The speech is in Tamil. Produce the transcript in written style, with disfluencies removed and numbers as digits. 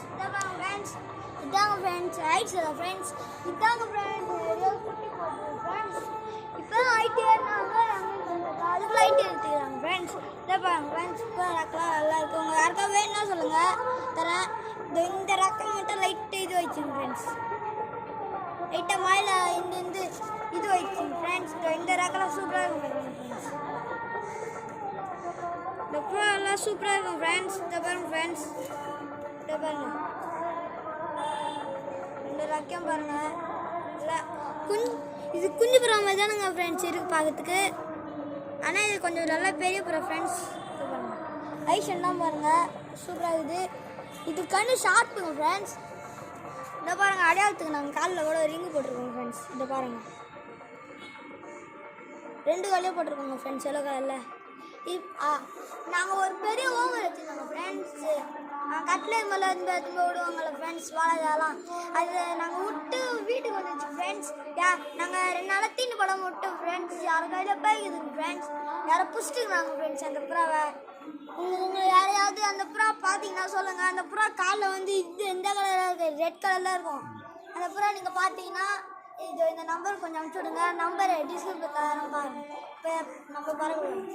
ஃப்ரெண்ட்ஸ் இதாங்க ஃப்ரெண்ட்ஸ் இதாங்க ஃப்ரெண்ட்ஸ் ரைட் சைடு ஃப்ரெண்ட்ஸ் இதாங்க ஃப்ரெண்ட்ஸ் ஏதோ குட்டி போட்டு ஃப்ரெண்ட்ஸ் இப்போ ஹைட் ஏறினாங்க அதுக்கு லைட் எடுத்துக்கிறாங்க ஃப்ரெண்ட்ஸ் இதை பாருங்க ஃப்ரெண்ட்ஸ் இப்போ ரக்கம் நல்லா இருக்கு உங்கள் யாருக்கா வேணும்னா சொல்லுங்கள் தரேன் இந்த ரக்கம் மட்டும் லைட்டு இது வச்சுங்க ஃப்ரெண்ட்ஸ் லைட்டாக மாயில இந்த இது வச்சுங்க ஃப்ரெண்ட்ஸ் இந்த ரக்கெல்லாம் சூப்பராக இருக்கும் ஃப்ரெண்ட்ஸ் இந்த பூ எல்லாம் சூப்பராக இருக்கும் ஃப்ரெண்ட்ஸ் இதை பாருங்க ஃப்ரெண்ட்ஸ் இதை பாருங்க இந்த ரக்கம் பாருங்க இல்லை இது குஞ்சு புறா மாதிரி தானுங்க ஃப்ரெண்ட்ஸ் இருக்குது பார்க்கறதுக்கு ஆனால் இது கொஞ்சம் நல்லா பெரிய புறா ஃப்ரெண்ட்ஸ் இது பாருங்க ஐஷன் தான் பாருங்கள் சூப்பராக இருக்குது இது கண்ணு ஷார்ப்புங்க ஃப்ரெண்ட்ஸ் இதை பாருங்கள் அடையாளத்துக்கு நாங்கள் காலில் கூட ரிங்கு போட்டிருக்கோங்க ஃப்ரெண்ட்ஸ் இதை பாருங்கள் 2 காலையும் போட்டிருக்கோங்க ஃப்ரெண்ட்ஸ் எவ்வளோ காலில் நாங்கள் ஒரு பெரிய ஓவர் வச்சுருந்தோங்க ஃப்ரெண்ட்ஸு கட்லர் மேலே இருந்து விடுவாங்கள்ல ஃப்ரெண்ட்ஸ் வாழைலாம் அது நாங்கள் விட்டு வீட்டுக்கு வந்துச்சு ஃப்ரெண்ட்ஸ் நாங்கள் 2 நாளாக தீனி படம் விட்டோம் ஃப்ரெண்ட்ஸ் யார் கையில் போய்க்குதுங்க ஃப்ரெண்ட்ஸ் யாரை புஷ்ட்டுக்குறாங்க ஃப்ரெண்ட்ஸ் அந்த புறாவை உங்களை யாரையாவது அந்த புறா பார்த்தீங்கன்னா சொல்லுங்கள் அந்த புறா காலில் வந்து இது எந்த கலராக இருக்குது ரெட் கலரில் இருக்கும் அந்த புறா நீங்கள் பார்த்தீங்கன்னா இந்த நம்பர் கொஞ்சம் அனுப்பிச்சி விடுங்க நம்பர் டிஸ்கிரிப்ஷன் தரேன் பாருங்க இப்போ நம்ம பரவாயில்ல